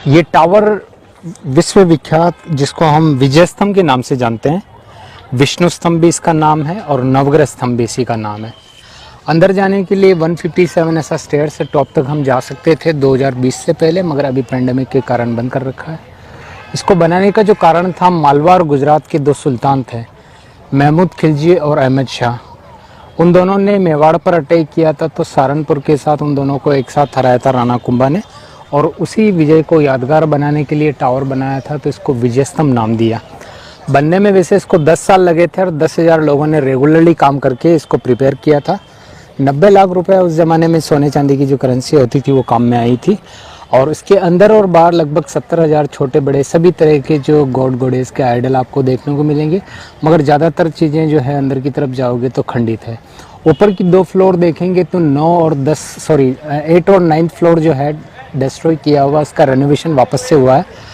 ये टावर विश्व विख्यात, जिसको हम विजय स्तंभ के नाम से जानते हैं, विष्णु स्तंभ भी इसका नाम है और नवग्रह स्तंभ भी इसी का नाम है। अंदर जाने के लिए 157 ऐसा स्टेयर से टॉप तक हम जा सकते थे 2020 से पहले, मगर अभी पेंडेमिक के कारण बंद कर रखा है। इसको बनाने का जो कारण था, मालवा और गुजरात के दो सुल्तान थे, महमूद खिलजी और अहमद शाह। उन दोनों ने मेवाड़ पर अटैक किया था, तो सहारनपुर के साथ उन दोनों को एक साथ हराया था राणा कुंभा ने, और उसी विजय को यादगार बनाने के लिए टावर बनाया था, तो इसको विजय स्तंभ नाम दिया। बनने में वैसे इसको 10 साल लगे थे और 10,000 लोगों ने रेगुलरली काम करके इसको प्रिपेयर किया था। 90 लाख रुपए उस ज़माने में सोने चांदी की जो करेंसी होती थी वो काम में आई थी। और इसके अंदर और बाहर लगभग 70,000 छोटे बड़े सभी तरह के जो गॉड गॉडेस के आइडल आपको देखने को मिलेंगे, मगर ज़्यादातर चीज़ें जो है अंदर की तरफ जाओगे तो खंडित है। ऊपर की 2 फ्लोर देखेंगे तो 8 और 9 फ्लोर जो है डिस्ट्रॉय किया हुआ, इसका रेनोवेशन वापस से हुआ है।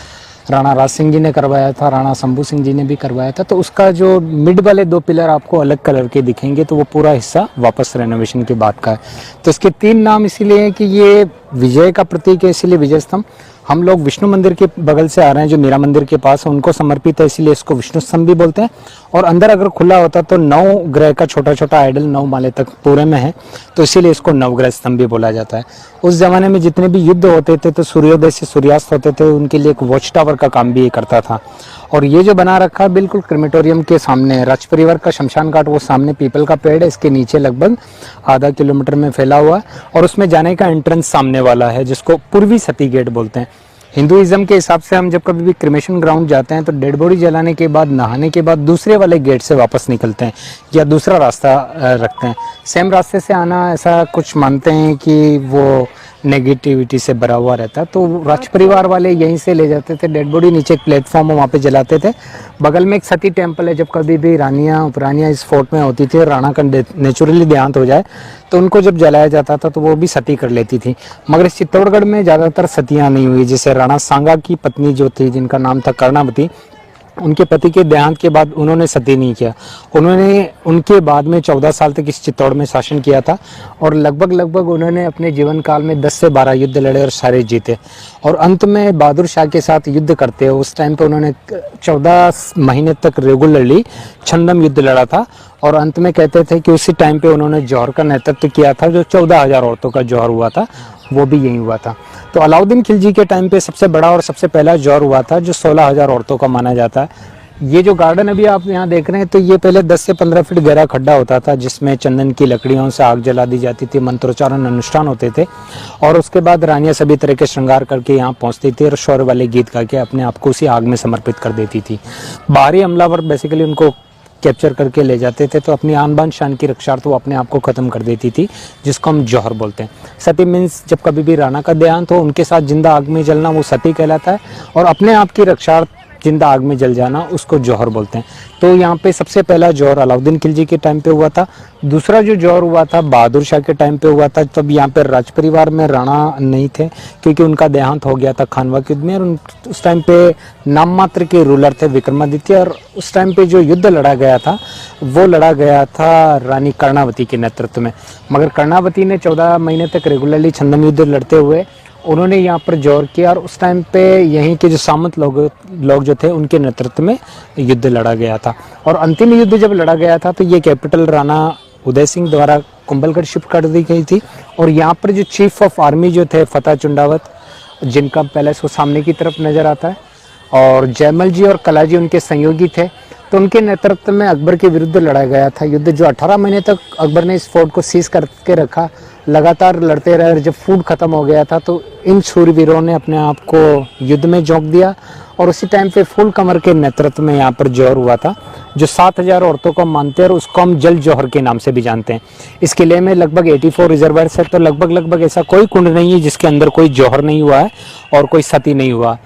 राणा राज सिंह जी ने करवाया था, राणा शंभू सिंह जी ने भी करवाया था। तो उसका जो मिड वाले 2 पिलर आपको अलग कलर के दिखेंगे, तो वो पूरा हिस्सा वापस रेनोवेशन के बाद का है। तो इसके 3 नाम इसीलिए हैं कि ये विजय का प्रतीक है, इसीलिए विजय स्तंभ। हम लोग विष्णु मंदिर के बगल से आ रहे हैं जो मीरा मंदिर के पास है, उनको समर्पित है, इसीलिए इसको विष्णु स्तंभ भी बोलते हैं। और अंदर अगर खुला होता तो 9 ग्रह का छोटा छोटा आइडल 9 माले तक पूरे में है, तो इसीलिए इसको नवग्रह स्तंभ भी बोला जाता है। उस जमाने में जितने भी युद्ध होते थे तो सूर्योदय से सूर्यास्त होते थे, उनके लिए एक वॉच टावर का काम भी ये करता था। और ये जो बना रखा है बिल्कुल क्रेमेटोरियम के सामने, राज परिवार का शमशान घाट वो सामने पीपल का पेड़ है, इसके नीचे लगभग आधा किलोमीटर में फैला हुआ है। और उसमें जाने का एंट्रेंस सामने वाला है, जिसको पूर्वी सती गेट बोलते हैं। हिंदुइज्म के हिसाब से हम जब कभी भी क्रिमेशन ग्राउंड जाते हैं तो डेड बॉडी जलाने के बाद, नहाने के बाद दूसरे वाले गेट से वापस निकलते हैं या दूसरा रास्ता रखते हैं। सेम रास्ते से आना, ऐसा कुछ मानते हैं कि वो नेगेटिविटी से भरा हुआ रहता है। तो राज परिवार वाले यहीं से ले जाते थे डेड बॉडी, नीचे एक प्लेटफॉर्म है वहाँ पे जलाते थे। बगल में एक सती टेम्पल है, जब कभी भी रानियाँ उपरानियाँ इस फोर्ट में होती थी और राणा का नेचुरली देहांत हो जाए तो उनको जब जलाया जाता था तो वो भी सती कर लेती थी। मगर इस चित्तौड़गढ़ में ज़्यादातर सतियाँ नहीं हुई। जैसे राणा सांगा की पत्नी जो थी, जिनका नाम था कर्णावती, उनके पति के देहांत के बाद उन्होंने सती नहीं किया। उन्होंने उनके बाद में 14 साल तक इस चित्तौड़ में शासन किया था, और लगभग उन्होंने अपने जीवन काल में 10 से 12 युद्ध लड़े और सारे जीते। और अंत में बहादुर शाह के साथ युद्ध करते हैं, उस टाइम पे उन्होंने 14 महीने तक रेगुलरली छंदम युद्ध लड़ा था। और अंत में कहते थे कि उसी टाइम पे उन्होंने जौहर का नेतृत्व किया था, जो 14,000 औरतों का जौहर हुआ था, वो भी यही हुआ था। तो अलाउद्दीन खिलजी के टाइम पे सबसे बड़ा और सबसे पहला जौहर हुआ था, जो 16,000 औरतों का माना जाता है। ये जो गार्डन अभी आप यहाँ देख रहे हैं, तो ये पहले 10 से 15 फीट गहरा खड्डा होता था, जिसमें चंदन की लकड़ियों से आग जला दी जाती थी, मंत्रोच्चारण अनुष्ठान होते थे। और उसके बाद रानियां सभी तरह के श्रृंगार करके यहाँ पहुँचती थी और शौर्य वाले गीत गा के अपने आप को उसी आग में समर्पित कर देती थी। बाहरी हमलावर बेसिकली उनको कैप्चर करके ले जाते थे, तो अपनी आन बान शान की रक्षार्थ वो अपने आप को खत्म कर देती थी, जिसको हम जौहर बोलते हैं। सती मीन्स जब कभी भी राणा का देहांत हो, उनके साथ जिंदा आग में जलना, वो सती कहलाता है। और अपने आप की रक्षार्थ जिंदा आग में जल जाना, उसको जौहर बोलते हैं। तो यहाँ पे सबसे पहला जौहर अलाउद्दीन खिलजी के टाइम पे हुआ था। दूसरा जो जौहर हुआ था बहादुर शाह के टाइम पे हुआ था। तब यहाँ पे राज परिवार में राणा नहीं थे, क्योंकि उनका देहांत हो गया था खानवा के युद्ध में, और उस टाइम पे नाम मात्र के रूलर थे विक्रमादित्य। और उस टाइम पे जो युद्ध लड़ा गया था वो लड़ा गया था रानी कर्णावती के नेतृत्व में। मगर कर्णावती ने 14 महीने तक रेगुलरली छंदम युद्ध लड़ते हुए उन्होंने यहाँ पर जौहर किया, और उस टाइम पे यहीं के जो सामंत लोग जो थे उनके नेतृत्व में युद्ध लड़ा गया था। और अंतिम युद्ध जब लड़ा गया था तो ये कैपिटल राणा उदय सिंह द्वारा कुंभलगढ़ शिफ्ट कर दी गई थी। और यहाँ पर जो चीफ ऑफ आर्मी जो थे फतेह चुंडावत, जिनका पैलेस वो सामने की तरफ नजर आता है, और जयमल जी और कला जी उनके सहयोगी थे, तो उनके नेतृत्व में अकबर के विरुद्ध लड़ा गया था युद्ध, जो 18 महीने तक अकबर ने इस फोर्ट को सीज करके रखा। लगातार लड़ते रहे, जब फूड खत्म हो गया था तो इन शूरवीरों ने अपने आप को युद्ध में झोंक दिया। और उसी टाइम पे फुल कमर के नेतृत्व में यहाँ पर जौहर हुआ था, जो 7,000 औरतों को मानते हैं, और उसको हम जल जौहर के नाम से भी जानते हैं। इस किले में लगभग 84 रिजर्वायर्स है, तो लगभग ऐसा कोई कुंड नहीं है जिसके अंदर कोई जौहर नहीं हुआ है और कोई सती नहीं हुआ।